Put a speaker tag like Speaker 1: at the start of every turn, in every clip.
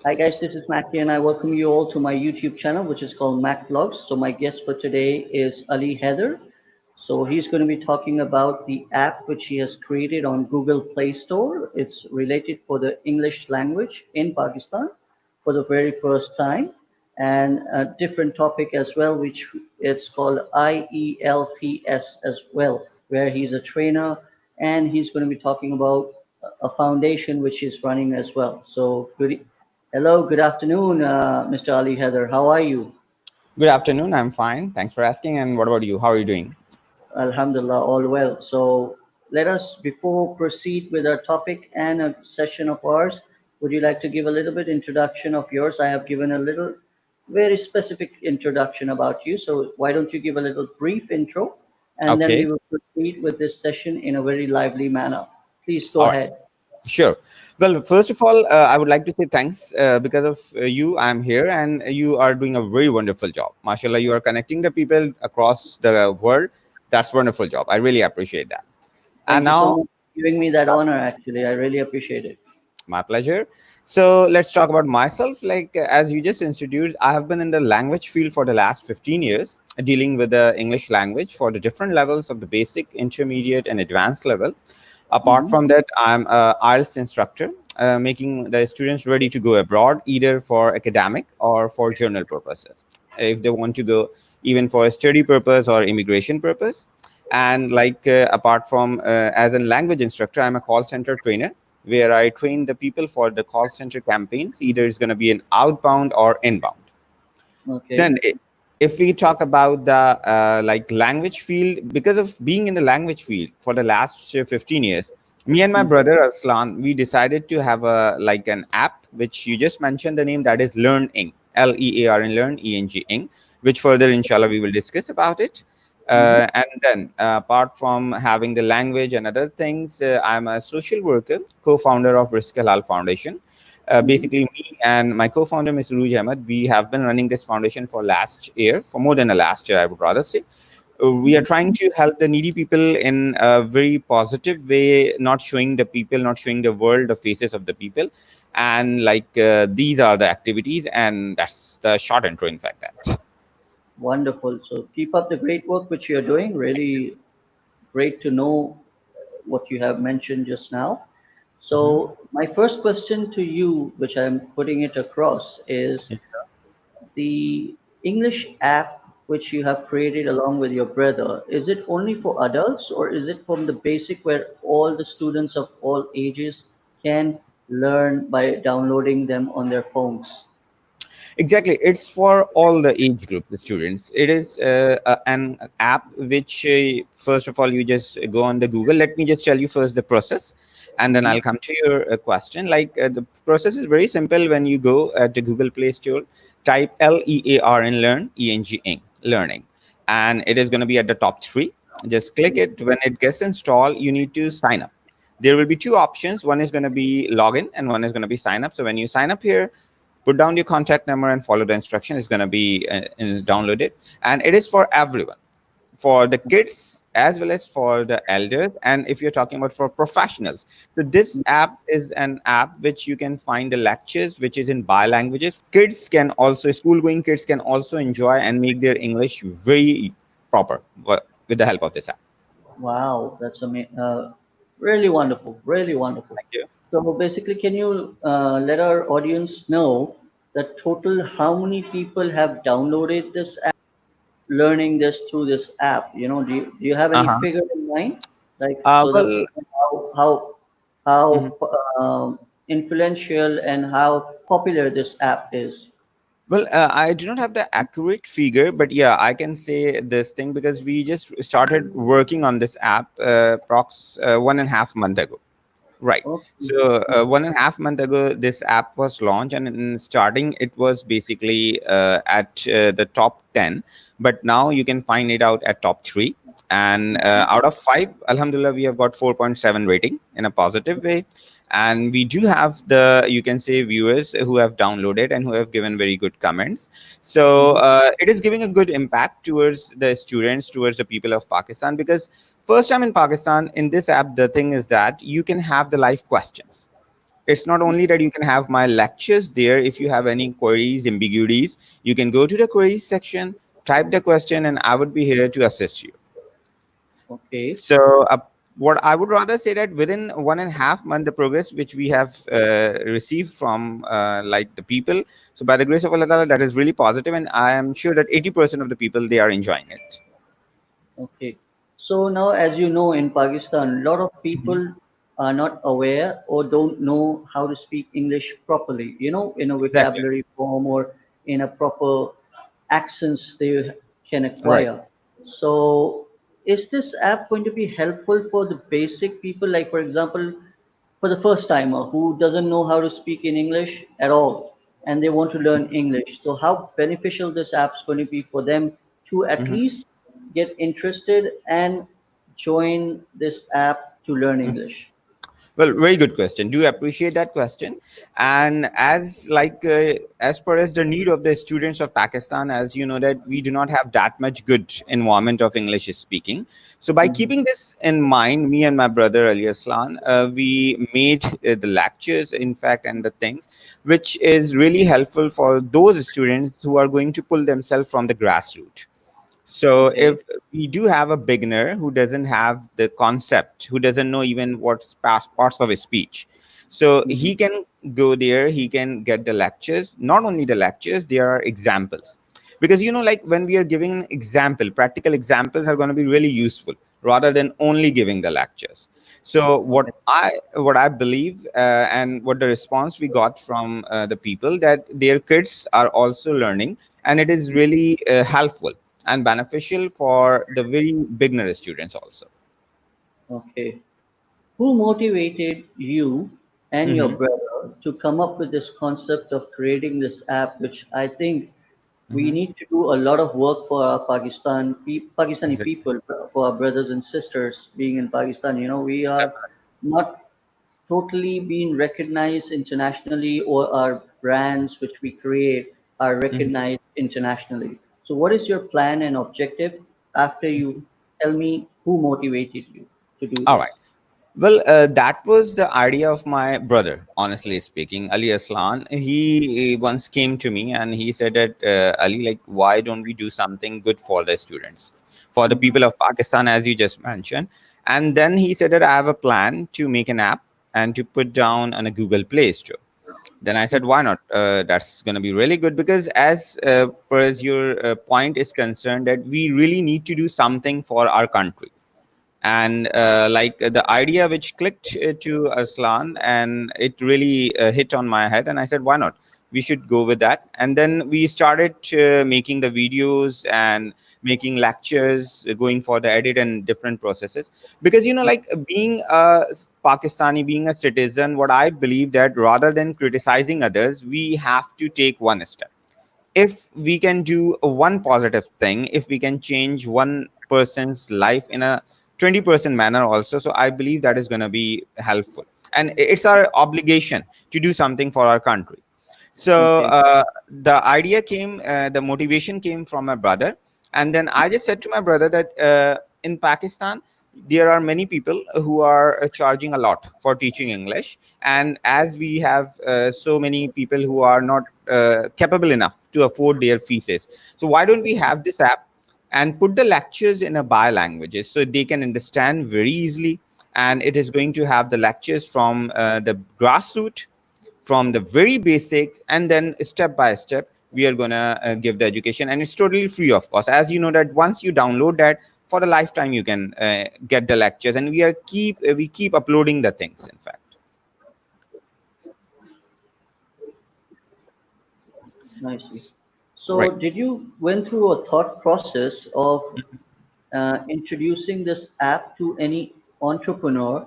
Speaker 1: Hi guys, this is Mackie and I welcome you all to my YouTube channel which is called Mac Vlogs. So my guest for today is Ali Haider. So he's going to be talking about the app which he has created on Google Play Store. It's related for the English language in Pakistan for the very first time, and a different topic as well which it's called IELTS as well, where he's a trainer and he's going to be talking about a foundation which he's running as well. So hello, good afternoon, Mr. Ali Haider. How are you?
Speaker 2: Good afternoon. I'm fine. Thanks for asking. And what about you? How are you doing?
Speaker 1: Alhamdulillah, all well. So let us, before proceed with our topic and a session of ours, would you like to give a little bit introduction of yours? I have given a little, very specific introduction about you. So why don't you give a little brief intro, and then we
Speaker 2: Okay.
Speaker 1: will proceed with this session in a very lively manner. Please go
Speaker 2: All right.
Speaker 1: ahead.
Speaker 2: Sure. Well, first of all, I would like to say thanks because of you. I'm here and you are doing a very wonderful job. MashaAllah, you are connecting the people across the world. That's wonderful job. I really appreciate that. And
Speaker 1: Thank you so
Speaker 2: now,
Speaker 1: much for giving me that honor. Actually, I really appreciate it.
Speaker 2: my pleasure. So let's talk about myself. As you just introduced, I have been in the language field for the last 15 years, dealing with the English language for the different levels of the basic, intermediate, and advanced level. Apart
Speaker 1: Hmm.
Speaker 2: from that, I'm a IELTS instructor, making the students ready to go abroad, either for academic or for journal purposes. If they want to go even for a study purpose or immigration purpose. And apart from as a language instructor, I'm a call center trainer where I train the people for the call center campaigns. Either it's going to be an outbound or inbound.
Speaker 1: Okay.
Speaker 2: Then, if we talk about the language field, because of being in the language field for the last 15 years, me and my
Speaker 1: Mhm.
Speaker 2: brother Aslan, we decided to have a an app which you just mentioned the name, that is LearnEng, Lear and Learn Eng, which further inshallah we will discuss about it.
Speaker 1: Mhm.
Speaker 2: And then apart from having the language and other things, I'm a social worker, co-founder of Rizq.e.Halal Foundation.
Speaker 1: Mhm.
Speaker 2: Basically, me and my co-founder, Mr. Ruj Ahmed, we have been running this foundation for last year, for more than a last year, I would rather say. We are trying to help the needy people in a very positive way, not showing the people, not showing the world the faces of the people. And these are the activities, and that's the short intro, in fact. That.
Speaker 1: Wonderful. So keep up the great work which you're doing. Really great to know what you have mentioned just now.
Speaker 2: Mhm.
Speaker 1: So my first question to you, which I'm putting it across, is the English app which you have created along with your brother. Is it only for adults or is it from the basic where all the students of all ages can learn by downloading them on their phones?
Speaker 2: Exactly, it's for all the age group, the students. It is an app which, first of all, you just go on the Google. Let me just tell you first the process, and then
Speaker 1: Hmm.
Speaker 2: I'll come to your question. The process is very simple. When you go at the Google Play Store, type LEAR and learn ENG learning, and it is going to be at the top three. Just click it. When it gets installed, you need to sign up. There will be two options. One is going to be login, and one is going to be sign up. So when you sign up here, put down your contact number and follow the instruction. It's going to be downloaded, and it is for everyone, for the kids as well as for the elders. And if you're talking about for professionals, so this app is an app which you can find the lectures which is in bi-languages. Kids can also, school going kids can also enjoy and make their English very proper with the help of this app.
Speaker 1: Wow, that's amazing. Really wonderful, really wonderful.
Speaker 2: Thank you.
Speaker 1: So basically, can you let our audience know the total how many people have downloaded this app, learning this through this app? Do you have any
Speaker 2: Uh-huh.
Speaker 1: figure in mind, like so that
Speaker 2: Well,
Speaker 1: how influential and how popular this app is?
Speaker 2: I do not have the accurate figure, but yeah, I can say this thing because we just started working on this app prox 1.5 month ago. Right.
Speaker 1: Okay.
Speaker 2: So 1.5 month ago, this app was launched, and in starting, it was basically at the top 10, but now you can find it out at top three. And out of five, Alhamdulillah, we have got 4.7 rating in a positive way. And we do have the, you can say, viewers who have downloaded and who have given very good comments. So
Speaker 1: Mhm.
Speaker 2: it is giving a good impact towards the students, towards the people of Pakistan, because first time in Pakistan, in this app, the thing is that you can have the live questions. It's not only that you can have my lectures there. If you have any queries, ambiguities, you can go to the queries section, type the question, and I would be here to assist you.
Speaker 1: Okay.
Speaker 2: So, what I would rather say that within 1.5 month, the progress which we have received from like the people, so by the grace of Allah, Ta'ala, that is really positive, and I am sure that 80% of the people they are enjoying it.
Speaker 1: Okay. So now, as you know, in Pakistan, a lot of
Speaker 2: Mhm.
Speaker 1: people are not aware or don't know how to speak English properly, in a
Speaker 2: Exactly.
Speaker 1: vocabulary form or in a proper accents they can
Speaker 2: Right.
Speaker 1: acquire. So, is this app going to be helpful for the basic people? Like, for example, for the first timer who doesn't know how to speak in English at all and they want to learn English. So how beneficial this app is going to be for them to at
Speaker 2: Mhm.
Speaker 1: least get interested and join this app to learn English.
Speaker 2: Well, very good question. Do appreciate that question. And as per as the need of the students of Pakistan, as you know that we do not have that much good environment of English speaking. So by
Speaker 1: Mhm.
Speaker 2: keeping this in mind, me and my brother Ali Aslan, we made the lectures, in fact, and the things which is really helpful for those students who are going to pull themselves from the grassroots. So
Speaker 1: Okay.
Speaker 2: if we do have a beginner who doesn't have the concept, who doesn't know even what's parts of a speech, so
Speaker 1: Mhm.
Speaker 2: he can go there, he can get the lectures. Not only the lectures, there are examples. Because like when we are giving an example, practical examples are going to be really useful rather than only giving the lectures. So
Speaker 1: Okay.
Speaker 2: what I believe and what the response we got from the people that their kids are also learning, and it is really helpful and beneficial for the very beginner students also.
Speaker 1: Okay. Who motivated you and your
Speaker 2: Hmm.
Speaker 1: brother to come up with this concept of creating this app, which I think we
Speaker 2: Hmm.
Speaker 1: need to do a lot of work for our Pakistani
Speaker 2: Exactly.
Speaker 1: people, for our brothers and sisters being in Pakistan. We are not totally being recognized internationally, or our brands which we create are
Speaker 2: Mhm.
Speaker 1: recognized internationally. So, what is your plan and objective after you tell me who motivated you to do
Speaker 2: All
Speaker 1: this?
Speaker 2: right. Well, that was the idea of my brother, honestly speaking, Ali Aslan. He once came to me and he said that, Ali, like, why don't we do something good for the students, for the
Speaker 1: Mhm.
Speaker 2: people of Pakistan, as you just mentioned? And then he said that I have a plan to make an app and to put down on a Google Play Store. Then I said, why not? That's going to be really good because, as your point is concerned, that we really need to do something for our country. And the idea which clicked to Arslan, and it really hit on my head, and I said, why not? We should go with that. And then we started making the videos and making lectures, going for the edit and different processes. Because like being a Pakistani, being a citizen, what I believe that rather than criticizing others, we have to take one step. If we can do one positive thing, if we can change one person's life in a 20% manner also, so I believe that is going to be helpful, and it's our obligation to do something for our country. So
Speaker 1: Okay.
Speaker 2: the idea came, the motivation came from my brother. And then I just said to my brother that in Pakistan there are many people who are charging a lot for teaching English. And as we have so many people who are not capable enough to afford their fees, so why don't we have this app and put the lectures in a bi languages so they can understand very easily. And it is going to have the lectures from the grassroots, from the very basics, and then step by step we are going to give the education, and it's totally free of cost. As you know that once you download that, for the lifetime you can get the lectures, and we keep uploading the things, in fact.
Speaker 1: I see. So,
Speaker 2: Right.
Speaker 1: did you went through a thought process of introducing this app to any entrepreneur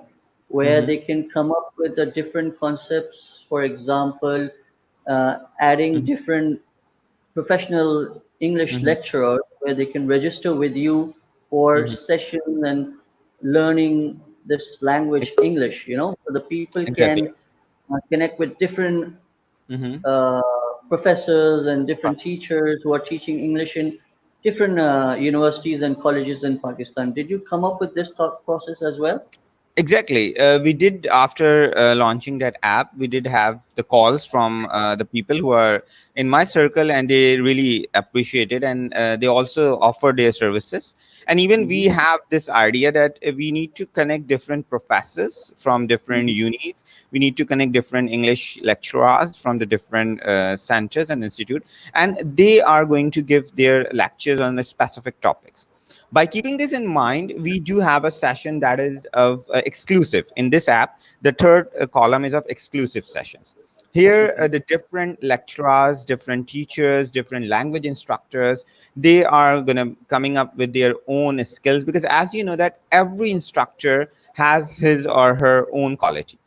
Speaker 1: where
Speaker 2: Mm-hmm.
Speaker 1: they can come up with the different concepts, for example, adding
Speaker 2: Mm-hmm.
Speaker 1: different professional English
Speaker 2: Mm-hmm.
Speaker 1: lecturers where they can register with you for
Speaker 2: Mm-hmm.
Speaker 1: sessions and learning this language English, so the people
Speaker 2: Exactly.
Speaker 1: can connect with different
Speaker 2: Mm-hmm.
Speaker 1: uh, professors and different teachers who are teaching English in different universities and colleges in Pakistan. Did you come up with this thought process as well?
Speaker 2: Exactly. We did, after launching that app, we did have the calls from the people who are in my circle, and they really appreciate it, and they also offer their services. And even we
Speaker 1: Mm-hmm.
Speaker 2: have this idea that we need to connect different professors from different
Speaker 1: Mm-hmm.
Speaker 2: unis. We need to connect different English lecturers from the different centers and institute, and they are going to give their lectures on the specific topics. By keeping this in mind, we do have a session that is of exclusive in this app. The third column is of exclusive sessions. Here
Speaker 1: Okay.
Speaker 2: the different lecturers, different teachers, different language instructors, they are going to coming up with their own skills, because as you know that every instructor has his or her own quality.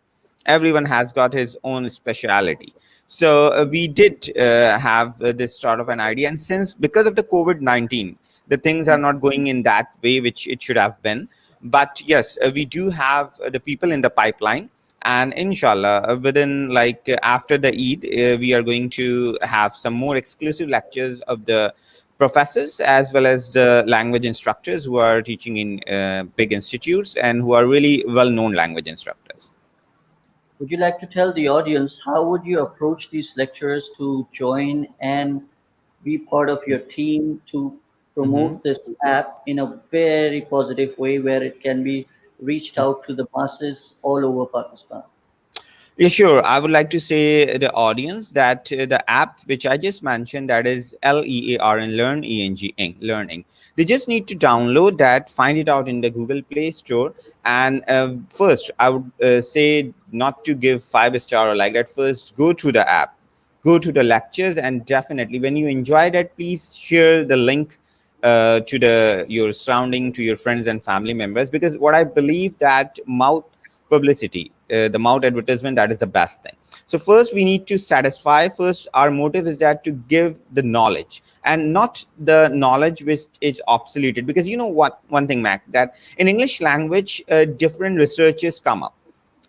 Speaker 2: Everyone has got his own speciality. So we did have this sort of an idea, and since because of the COVID-19, the things are not going in that way which it should have been. But yes, we do have the people in the pipeline, and inshallah within like after the Eid, we are going to have some more exclusive lectures of the professors as well as the language instructors who are teaching in big institutes and who are really well known language instructors.
Speaker 1: Would you like to tell the audience how would you approach these lecturers to join and be part of your team to
Speaker 2: Mhm.
Speaker 1: promote this app in a very positive way where it can be reached out to the masses all over Pakistan?
Speaker 2: Yeah, sure. I would like to say the audience that the app which I just mentioned, that is LEAR and LearnEng, they just need to download that, find it out in the Google Play Store. And first, I would say not to give 5 star or like that. First, go to the app, go to the lectures, and definitely when you enjoy that, please share the link to the your surrounding, to your friends and family members, because what I believe that mouth publicity, the mouth advertisement, that is the best thing. So first we need to satisfy, first our motive is that to give the knowledge and not the knowledge which is obsoleted. Because you know what, one thing, Mac, that in English language different researches come up.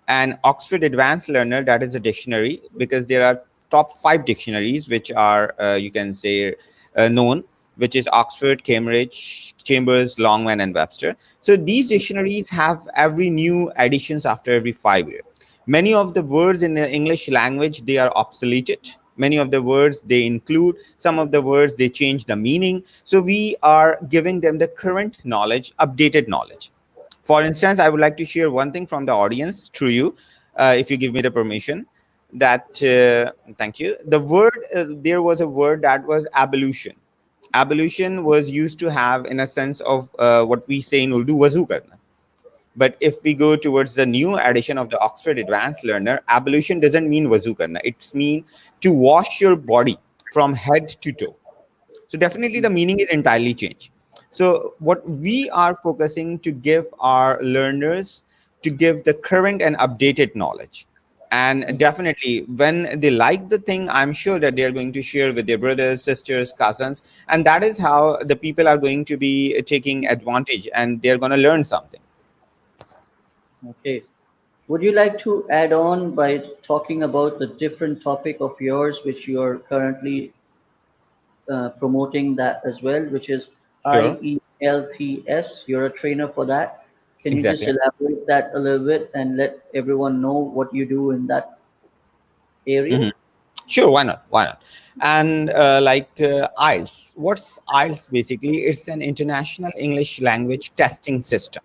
Speaker 2: And Oxford Advanced Learner, that is a dictionary, because there are top 5 dictionaries which are you can say known, which is Oxford, Cambridge, Chambers, Longman, and Webster. So these dictionaries have every new editions after every 5 years. Many of the words in the English language, they are obsoleted. Many of the words they include, some of the words they change the meaning. So we are giving them the current knowledge, updated knowledge. For instance, I would like to share one thing from the audience through you, if you give me the permission. That thank you. The word there was a word that was abolition. Abolition was used to have in a sense of what we say in Urdu, wazu karna. But if we go towards the new edition of the Oxford Advanced Learner, abolition doesn't mean wazu karna. It means to wash your body from head to toe. So definitely the meaning is entirely changed. So what we are focusing to give our learners, to give the current and updated knowledge. And definitely when they like the thing, I'm sure that they are going to share with their brothers, sisters, cousins, and that is how the people are going to be taking advantage, and they're going to learn something.
Speaker 1: Okay. Would you like to add on by talking about the different topic of yours, which you are currently promoting that as well, which is
Speaker 2: Sure.
Speaker 1: IELTS? You're a trainer for that. Can you just
Speaker 2: Exactly.
Speaker 1: elaborate that a little bit and let everyone know what you do in that area?
Speaker 2: Mhm. Sure, why not? Why not? And IELTS. What's IELTS basically? It's an international English language testing system.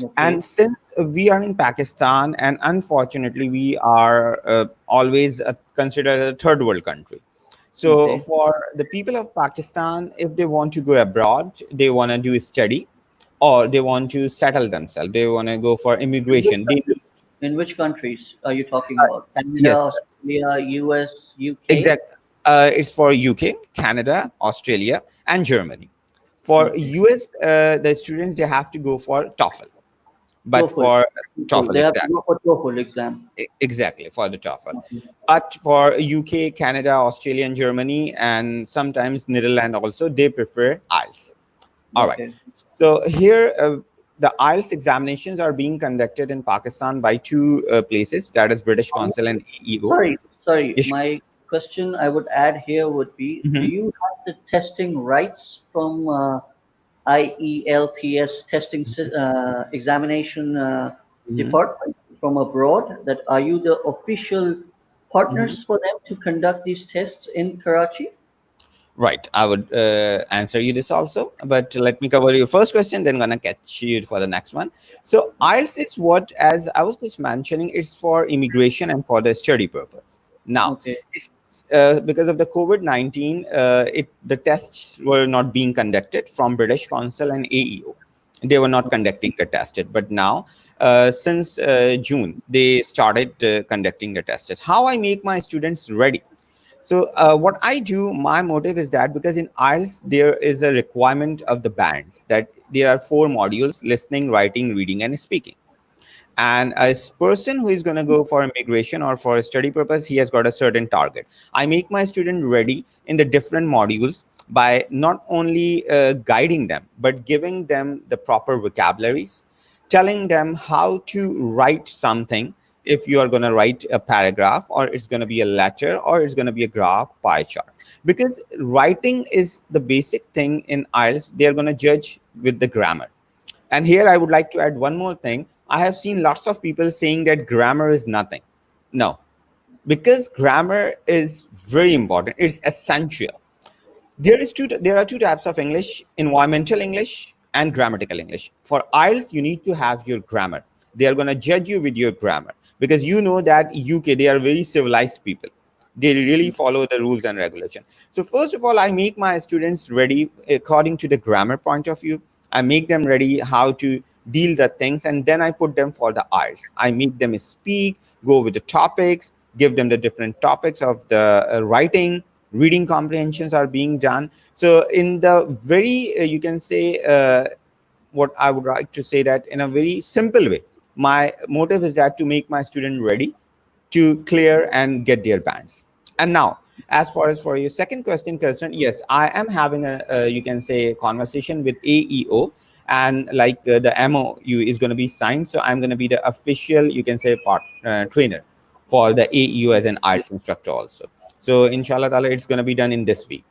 Speaker 1: Okay.
Speaker 2: And since we are in Pakistan, and unfortunately we are always considered a third world country. So
Speaker 1: Okay.
Speaker 2: for the people of Pakistan, if they want to go abroad, they want to do study, or they want to settle themselves, they want to go for
Speaker 1: In which
Speaker 2: immigration, they
Speaker 1: countries? In which countries are you talking
Speaker 2: uh,
Speaker 1: about? Canada,
Speaker 2: yes,
Speaker 1: Australia, US, UK?
Speaker 2: exact. It's for UK, Canada, Australia, and Germany. For
Speaker 1: Okay.
Speaker 2: US, the students, they have to go for TOEFL. But
Speaker 1: TOEFL.
Speaker 2: for
Speaker 1: TOEFL.
Speaker 2: TOEFL,
Speaker 1: They have to
Speaker 2: exactly.
Speaker 1: go for TOEFL exam.
Speaker 2: Exactly, for the TOEFL.
Speaker 1: Okay.
Speaker 2: But for UK, Canada, Australia, and Germany, and sometimes Netherlands also, they prefer IELTS. All right.
Speaker 1: Okay.
Speaker 2: So here, the IELTS examinations are being conducted in Pakistan by two places, that is British Council and AEO.
Speaker 1: Sorry.
Speaker 2: Yes.
Speaker 1: My question I would add here would be, do
Speaker 2: Mhm.
Speaker 1: you have the testing rights from IELTS testing examination?
Speaker 2: Hmm.
Speaker 1: department from abroad, that are you the official partners for them to conduct these tests in Karachi?
Speaker 2: Right. I would answer you this also, but let me cover your first question, then gonna catch you for the next one. So IELTS is what, as I was just mentioning, it's for immigration and for the study purpose. Now,
Speaker 1: Okay.
Speaker 2: it's, because of the COVID-19, the tests were not being conducted from British Council and AEO. They were not conducting the tested, but now, since June, they started conducting the tests. How I make my students ready? So what I do, my motive is that because in IELTS there is a requirement of the bands that there are four modules: listening, writing, reading, and speaking. And as person who is going to go for immigration or for a study purpose, he has got a certain target. I make my student ready in the different modules by not only guiding them but giving them the proper vocabularies, telling them how to write something. If you are going to write a paragraph, or it's going to be a letter, or it's going to be a graph, pie chart, because writing is the basic thing in IELTS. They are going to judge with the grammar. And here I would like to add one more thing. I have seen lots of people saying that grammar is nothing. No, because grammar is very important. It's essential. There are two types of English: environmental English and grammatical English. For IELTS, you need to have your grammar. They are going to judge you with your grammar, because you know that UK, they are very civilized people. They really follow the rules and regulation. So first of all, I make my students ready according to the grammar point of view. I make them ready how to deal the things, and then I put them for the IELTS. I make them speak, go with the topics, give them the different topics of the writing, reading comprehensions are being done. So in the very you can say what I would like to say, that in a very simple way, my motive is that to make my student ready to clear and get their bands. And now, as far as for your second question concerned, yes, I am having a you can say conversation with AEO, and like the MOU is going to be signed, so I'm going to be the official, you can say, trainer for the AEO as an IELTS instructor also. So inshallah ta'ala, it's going to be done in this week.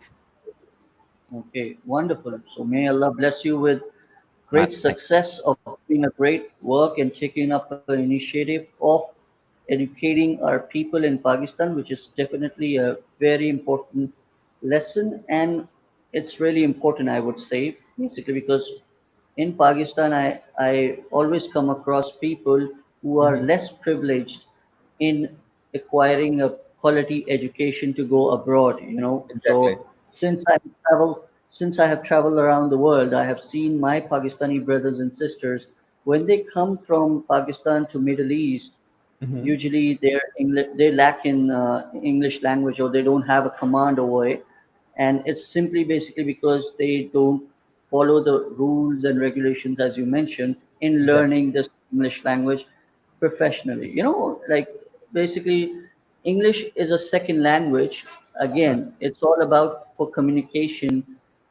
Speaker 1: Okay, wonderful. So may Allah bless you with great
Speaker 2: Thank
Speaker 1: success of doing a great work and taking up an initiative of educating our people in Pakistan, which is definitely a very important lesson. And it's really important, I would say, basically because in Pakistan, I always come across people who
Speaker 2: you.
Speaker 1: are
Speaker 2: Hmm.
Speaker 1: less privileged in acquiring a quality education to go abroad, you know.
Speaker 2: Exactly.
Speaker 1: So traveled, since I have traveled around the world, I have seen my Pakistani brothers and sisters when they come from Pakistan to Middle East.
Speaker 2: Hmm.
Speaker 1: Usually, they lack in English language or they don't have a command over it, and it's simply basically because they don't follow the rules and regulations as you mentioned in
Speaker 2: Exactly.
Speaker 1: learning this English language professionally. You know, like basically English is a second language. Again, it's all about for communication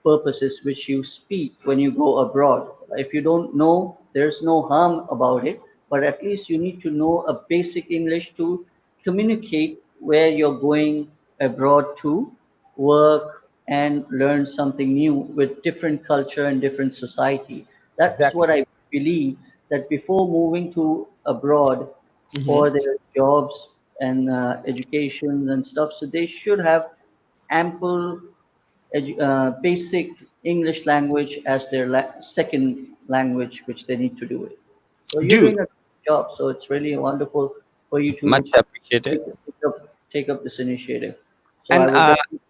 Speaker 1: purposes which you speak when you go abroad. If you don't know, there's no harm about it, but at least you need to know a basic English to communicate where you're going abroad to work and learn something new with different culture and different society. That's
Speaker 2: Exactly.
Speaker 1: what I believe, that before moving to abroad
Speaker 2: Hmm.
Speaker 1: for their jobs and education and stuff, so they should have ample basic English language as their second language, which they need to do it. So you're
Speaker 2: Do
Speaker 1: doing a good job. So it's really wonderful for you to
Speaker 2: much appreciated.
Speaker 1: take up this initiative. So I
Speaker 2: And
Speaker 1: would definitely,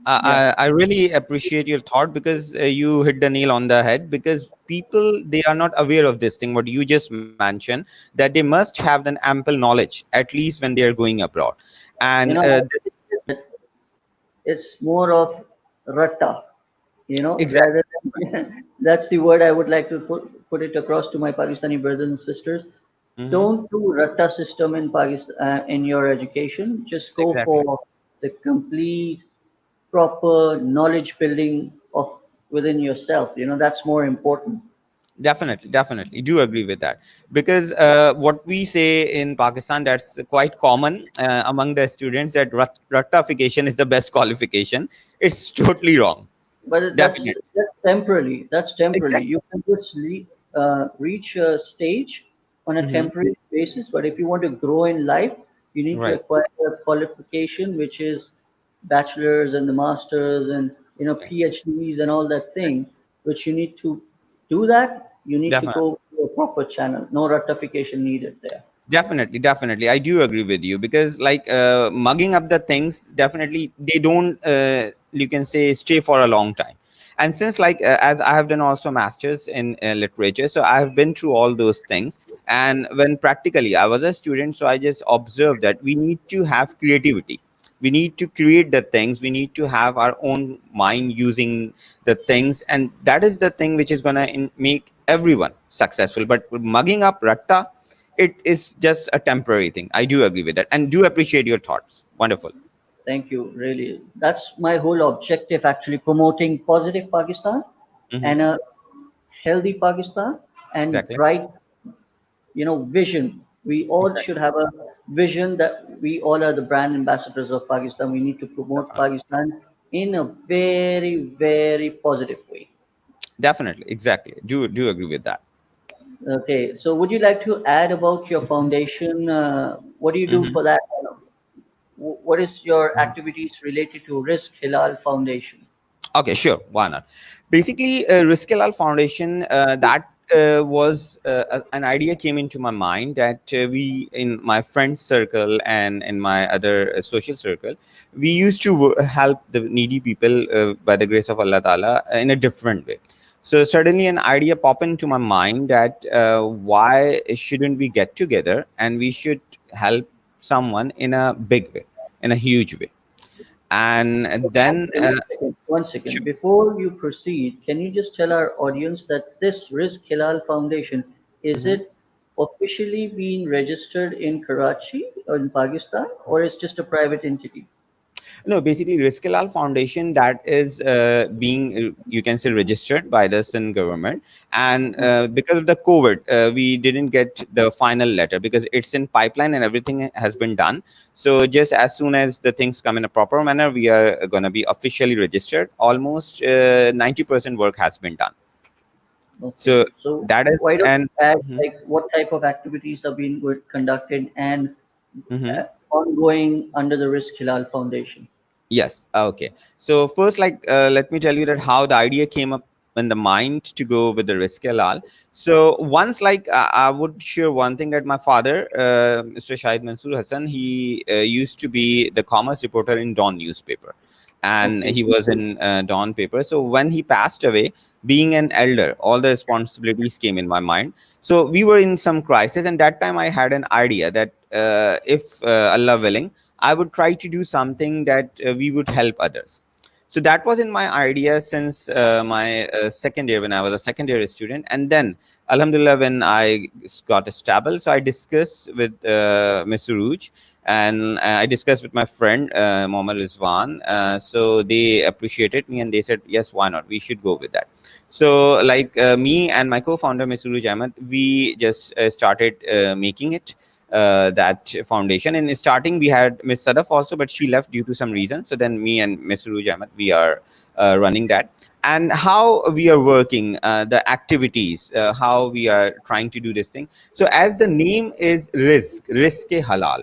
Speaker 1: yeah.
Speaker 2: I really appreciate your thought, because you hit the nail on the head, because people, they are not aware of this thing what you just mentioned, that they must have an ample knowledge at least when they are going abroad. And
Speaker 1: You know, I believe that it's more of ratta, you know,
Speaker 2: exactly.
Speaker 1: rather than that's the word I would like to put it across to my Pakistani brothers and sisters.
Speaker 2: Hmm.
Speaker 1: Don't do ratta system in Pakistan in your education. Just go
Speaker 2: Exactly.
Speaker 1: for the complete, proper knowledge building of within yourself. You know, that's more important.
Speaker 2: Definitely, definitely do agree with that, because what we say in Pakistan, that's quite common among the students, that ratification is the best qualification. It's totally wrong.
Speaker 1: But
Speaker 2: Definitely.
Speaker 1: that's temporary. That's temporary.
Speaker 2: Exactly.
Speaker 1: You can just reach a stage. on a
Speaker 2: Hmm.
Speaker 1: temporary basis, but if you want to grow in life, you need to
Speaker 2: Right.
Speaker 1: acquire a qualification, which is bachelor's and the master's and
Speaker 2: Right.
Speaker 1: PhDs and all that thing, which you need to do that. You need to
Speaker 2: Definitely.
Speaker 1: go to a proper channel. No ratification needed there.
Speaker 2: Definitely, definitely. I do agree with you because, like, mugging up the things, definitely they don't, you can say, stay for a long time. And since, like, as I have done also masters in literature, so I have been through all those things. And when practically I was a student, so I just observed that we need to have creativity. We need to create the things. We need to have our own mind using the things, and that is the thing which is gonna make everyone successful. But mugging up ratta, it is just a temporary thing. I do agree with that and do appreciate your thoughts. Wonderful.
Speaker 1: Thank you. Really, that's my whole objective. Actually, promoting positive Pakistan
Speaker 2: Hmm.
Speaker 1: and a healthy Pakistan and
Speaker 2: Exactly.
Speaker 1: bright vision. We all should
Speaker 2: Exactly.
Speaker 1: have a vision that we all are the brand ambassadors of Pakistan. We need to promote
Speaker 2: Definitely.
Speaker 1: Pakistan in a very, very positive way.
Speaker 2: Definitely. Exactly. Do agree with that.
Speaker 1: Okay, so would you like to add about your foundation? What do you do
Speaker 2: Hmm.
Speaker 1: for that? What is your activities related to Risk Hilal Foundation?
Speaker 2: Okay, sure. Why not? Basically, Rizq.e.Halal Foundation, that was an idea came into my mind that we, in my friend circle and in my other social circle, we used to help the needy people by the grace of Allah Ta'ala in a different way. So suddenly an idea popped into my mind that why shouldn't we get together and we should help someone in a big way, in a huge way. And then,
Speaker 1: Okay, one second. One second.
Speaker 2: sure.
Speaker 1: Before you proceed, can you just tell our audience that this Risk Hilal Foundation is
Speaker 2: Mhm.
Speaker 1: it officially being registered in Karachi or in Pakistan, or is just a private entity?
Speaker 2: No, basically, Rizq.e.Halal Foundation that is being, you can say, registered by the Sindh government. And because of the COVID, we didn't get the final letter because it's in pipeline and everything has been done. So just as soon as the things come in a proper manner, we are going to be officially registered. Almost 90% work has been done.
Speaker 1: Okay,
Speaker 2: So
Speaker 1: so
Speaker 2: that
Speaker 1: why
Speaker 2: is,
Speaker 1: don't
Speaker 2: and
Speaker 1: you add
Speaker 2: mhm,
Speaker 1: like what type of activities are being conducted and
Speaker 2: mhm.
Speaker 1: ongoing under the Risk Hilal Foundation?
Speaker 2: Yes. Okay. So first, like, let me tell you that how the idea came up in the mind to go with the Rizq.e.Halal. So once, like, I would share one thing that my father, Mr. Shahid Mansoor Hassan, he used to be the commerce reporter in Dawn newspaper, and
Speaker 1: Okay,
Speaker 2: he was in Dawn paper. So when he passed away, being an elder, all the responsibilities came in my mind. So we were in some crisis, and that time I had an idea that if Allah willing, I would try to do something that we would help others. So that was in my idea since my second year when I was a second year student. And then, Alhamdulillah, when I got stable, so I discussed with Mr. Ruj, and I discussed with my friend Mohammed Rizwan. So they appreciated me and they said, yes, why not? We should go with that. So, like, me and my co-founder, Mr. Ruj Ahmed, we just started making it, that foundation. In starting, we had Miss Sadaf also, but she left due to some reason. So then me and Mr. Ruj Ahmed, we are running that. And how we are working, the activities, how we are trying to do this thing. So as the name is Rizq.e.Halal.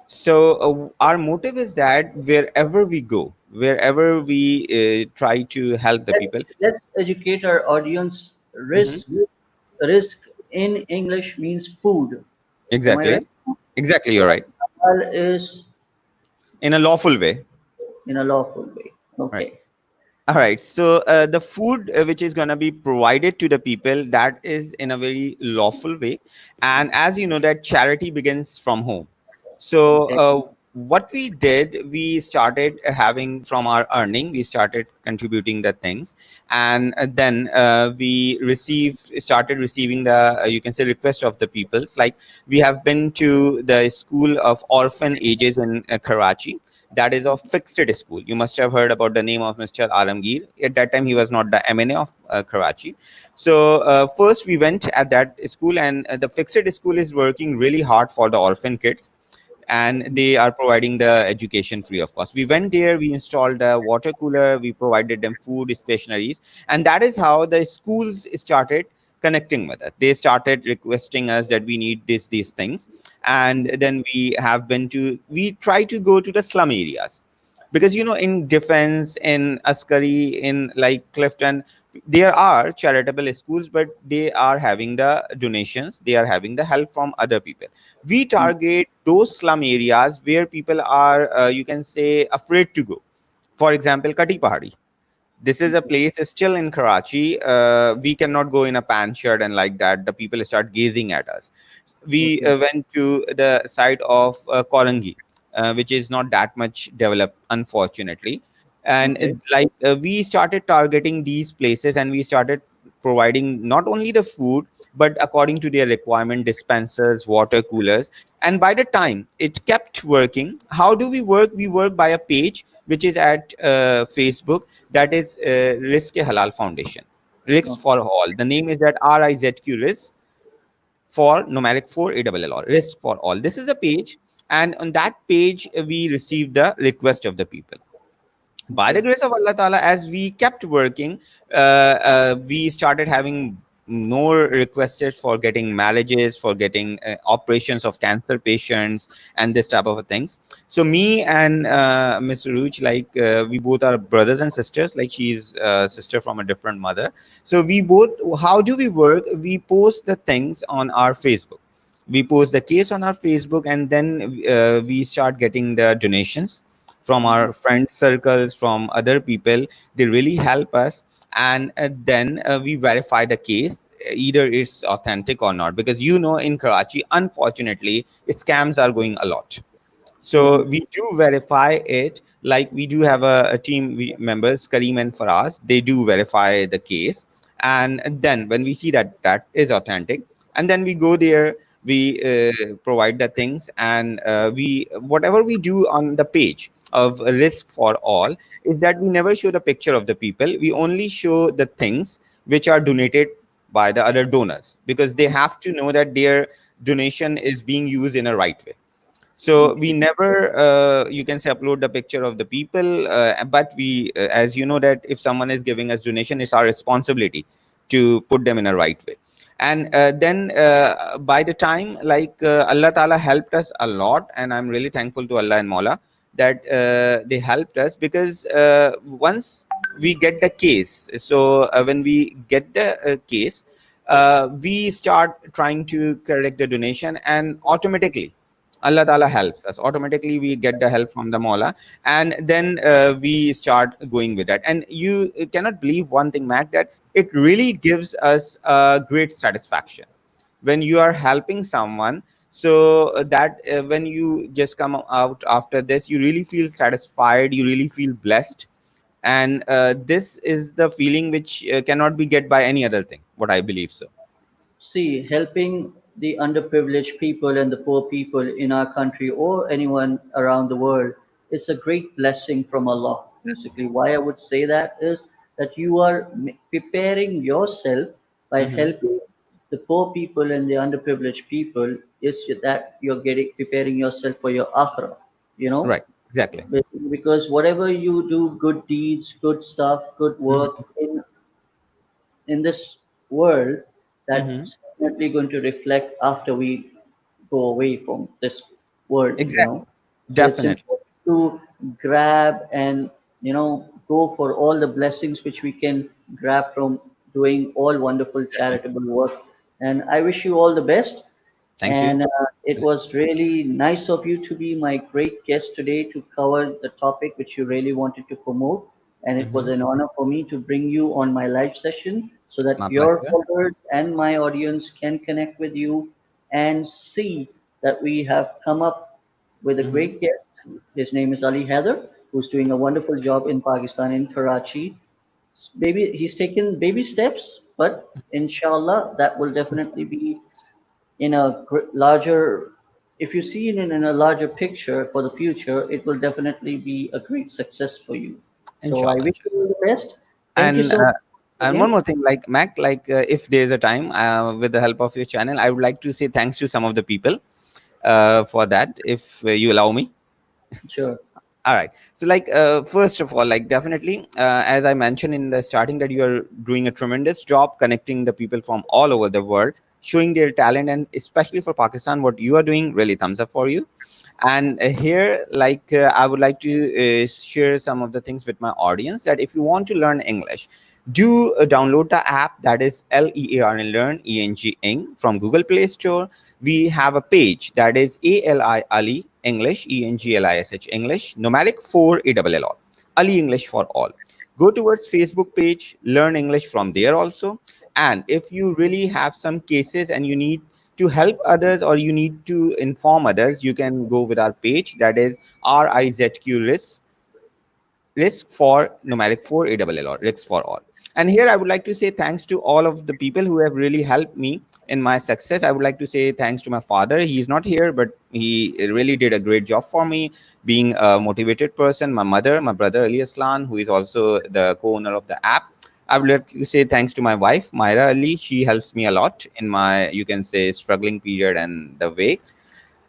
Speaker 2: So our motive is that wherever we go, wherever we try to help the people.
Speaker 1: let's educate our audience.
Speaker 2: Mhm.
Speaker 1: Risk in English means food. Am I
Speaker 2: Exactly.
Speaker 1: right?
Speaker 2: Exactly, you're
Speaker 1: So
Speaker 2: right.
Speaker 1: halal is
Speaker 2: In a lawful way.
Speaker 1: in a lawful way.
Speaker 2: Right.
Speaker 1: Okay.
Speaker 2: All right. So the food which is going to be provided to the people, that is in a very lawful way. And as you know, that charity begins from home. So
Speaker 1: Okay.
Speaker 2: what we did, we started having from our earning, we started contributing the things, and then we started receiving the you can say request of the peoples. Like, we have been to the school of orphan ages in Karachi, that is a fixed school. You must have heard about the name of Mr. Alamgir. At that time, he was not the MNA of Karachi. So first, we went at that school, and the fixed school is working really hard for the orphan kids, and they are providing the education free of cost. We went there, we installed a water cooler, we provided them food, stationaries, and that is how the schools started connecting with us. They started requesting us that we need these things. And then we try to go to the slum areas, because in Defense, in Askari, in like Clifton, there are charitable schools, but they are having the donations, they are having the help from other people. We target those slum areas where people are, you can say, afraid to go. For example, Kati Pahadi. This is a place still in Karachi. We cannot go in a pan shirt and like that. The people start gazing at us. We
Speaker 1: Okay.
Speaker 2: went to the site of Korangi, which is not that much developed, unfortunately. And
Speaker 1: Okay.
Speaker 2: we started targeting these places, and we started providing not only the food, but according to their requirement, dispensers, water coolers. And by the time it kept working, how do we work? We work by a page which is at Facebook, that is Rizq.e.Halal Foundation. Rizq
Speaker 1: Okay.
Speaker 2: for all. The name is that RIZQ Rizq for numeric 4 ALL. Rizq for all. This is a page, and on that page we received the request of the people. By the
Speaker 1: Okay.
Speaker 2: grace of Allah Ta'ala, as we kept working, we started having more requested for getting marriages, for getting operations of cancer patients, and this type of things. So me and Mr. Ruch, we both are brothers and sisters. Like, she's a sister from a different mother. So we both, how do we work? We post the things on our Facebook. We post the case on our Facebook, and then we start getting the donations from our friend circles, from other people. They really help us. And then we verify the case, either it's authentic or not, because in Karachi, unfortunately, scams are going a lot. So we
Speaker 1: Definitely.
Speaker 2: do verify it. Like, we do have a team members, Kareem and Faraz. They do verify the case, and then when we see that that is authentic, and then we go there. We provide the things, and we whatever we do on the page of Risk for All is that we never show the picture of the people. We only show the things which are donated by the other donors, because they have to know that their donation is being used in a right way. So we
Speaker 1: Okay.
Speaker 2: never, you can say, upload the picture of the people, but we, as you know, that if someone is giving us donation, it's our responsibility to put them in a right way. And then by the time, Allah Ta'ala helped us a lot, and I'm really thankful to Allah and Maula that they helped us, because once we get the case, so when we get the case, we start trying to correct the donation, and automatically Allah Ta'ala helps us. Automatically, we get the help from the Mola, and then we start going with that. And you cannot believe one thing, Mac, that it really gives us a great satisfaction when you are helping someone. So that when you just come out after this, you really feel satisfied, you really feel blessed. And this is the feeling which cannot be get by any other thing, what I believe so.
Speaker 1: See, helping the underprivileged people and the poor people in our country or anyone around the world is a great blessing from Allah. Basically, why I would say that is that you are preparing yourself by
Speaker 2: Hmm.
Speaker 1: helping the poor people and the underprivileged people, is that you're getting preparing yourself for your akhirah, you know?
Speaker 2: Right, exactly.
Speaker 1: Because whatever you do, good deeds, good stuff, good work
Speaker 2: Hmm.
Speaker 1: in this world,
Speaker 2: Hmm.
Speaker 1: that's definitely going to reflect after we go away from this world.
Speaker 2: Exactly.
Speaker 1: So it's
Speaker 2: Definitely.
Speaker 1: important to grab and, go for all the blessings which we can grab from doing all wonderful
Speaker 2: Exactly.
Speaker 1: charitable work. And I wish you all the best.
Speaker 2: Thank you.
Speaker 1: And it was really nice of you to be my great guest today to cover the topic which you really wanted to promote. And it was
Speaker 2: Hmm.
Speaker 1: an honor for me to bring you on my live session so that
Speaker 2: My
Speaker 1: your
Speaker 2: pleasure.
Speaker 1: followers and my audience can connect with you and see that we have come up with a
Speaker 2: Hmm.
Speaker 1: great guest. His name is Ali Haider, who's doing a wonderful job in Pakistan, in Karachi. Baby, he's taken baby steps, but inshallah, that will definitely be in a larger, if you see it in a larger picture for the future, it will definitely be a great success for you. So I
Speaker 2: Inshallah,
Speaker 1: wish you
Speaker 2: inshallah.
Speaker 1: all the best. Thank you
Speaker 2: And
Speaker 1: so much
Speaker 2: one
Speaker 1: again.
Speaker 2: more thing, like Mac, if there's a time, with the help of your channel, I would like to say thanks to some of the people for that, if you allow me.
Speaker 1: Sure.
Speaker 2: All right. So, like, first of all, like, definitely, as I mentioned in the starting, that you are doing a tremendous job connecting the people from all over the world, showing their talent, and especially for Pakistan, what you are doing, really thumbs up for you. And here, like, I would like to share some of the things with my audience, that if you want to learn English, do download the app, that is Lear and Learn ENG from Google Play Store. We have a page, that is Ali English ENGLISH English numeric 4 ALL Ali English for all. Go towards Facebook page, learn English from there also. And if you really have some cases and you need to help others, or you need to inform others, you can go with our page, that is RIZQ risk for numeric 4 ALL or risk for all. And here I would like to say thanks to all of the people who have really helped me in my success. I would like to say thanks to my father. He's not here, but he really did a great job for me, being a motivated person. My mother, my brother Ali Aslan, who is also the co-owner of the app. I would like to say thanks to my wife Myra Ali. She helps me a lot in my, you can say, struggling period and the way.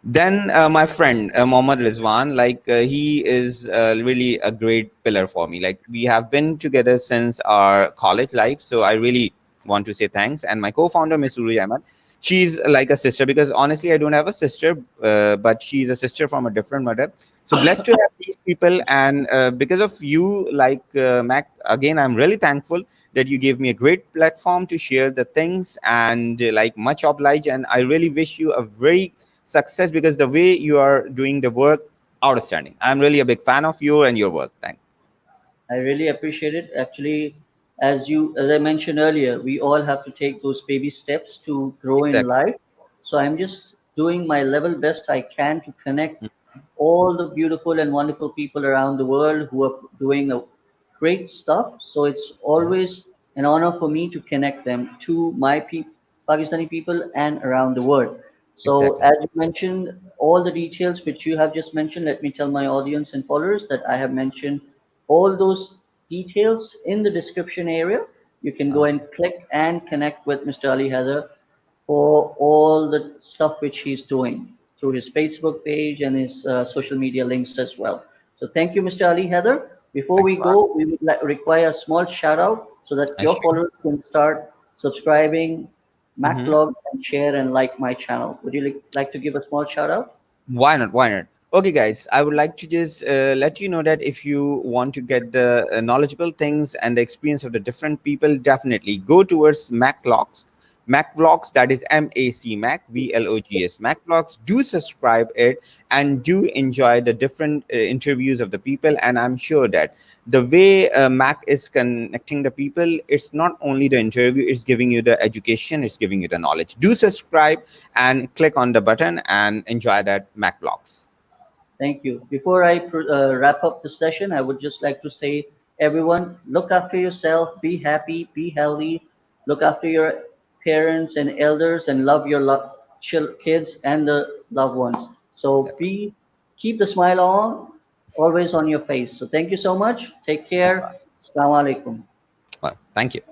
Speaker 2: Then my friend Mohammad Rizwan, like, he is really a great pillar for me. Like, we have been together since our college life, so I really want to say thanks. And my co-founder Miss Uri Ahmed, she's like a sister, because honestly I don't have a sister, but she's a sister from a different mother. So blessed to have these people, and because of you, like, Mac, again I'm really thankful that you gave me a great platform to share the things, and like, much obliged. And I really wish you a very success, because the way you are doing the work, outstanding. I'm really a big fan of you and your work. Thank.
Speaker 1: I really appreciate it. Actually, as I mentioned earlier, we all have to take those baby steps to grow in
Speaker 2: Exactly.
Speaker 1: life. So I'm just doing my level best I can to connect all the beautiful and wonderful people around the world who are doing a great stuff. So it's always an honor for me to connect them to my Pakistani people and around the world. So
Speaker 2: Exactly.
Speaker 1: as you mentioned, all the details which you have just mentioned, let me tell my audience and followers that I have mentioned all those details in the description area. You can go
Speaker 2: Uh,
Speaker 1: and click and connect with Mr. Ali Haider for all the stuff which he's doing through his Facebook page and his social media links as well. So thank you, Mr. Ali Haider. Before
Speaker 2: Thanks
Speaker 1: we
Speaker 2: a lot.
Speaker 1: go, we would require a small shout out so that your
Speaker 2: Sure.
Speaker 1: followers can start subscribing
Speaker 2: Mhm.
Speaker 1: Macvlogs and share and like my channel. Would you like to give a small shout out?
Speaker 2: Why not? Why not? Okay, guys, I would like to just let you know that if you want to get the knowledgeable things and the experience of the different people, definitely go towards MacVlogs. MacVlogs, that is MAC VLOGS. MacVlogs, do subscribe it and do enjoy the different interviews of the people. And I'm sure that the way Mac is connecting the people, it's not only the interview, it's giving you the education, it's giving you the knowledge. Do subscribe and click on the button and enjoy that Mac blocks.
Speaker 1: Thank you. Before I wrap up the session, I would just like to say, everyone, look after yourself, be happy, be healthy, look after your parents and elders, and love your kids and the loved ones. So
Speaker 2: Exactly.
Speaker 1: keep the smile on, always on your face. So thank you so much. Take
Speaker 2: Thanks a
Speaker 1: care.
Speaker 2: lot.
Speaker 1: Assalamu alaikum.
Speaker 2: Well, thank you.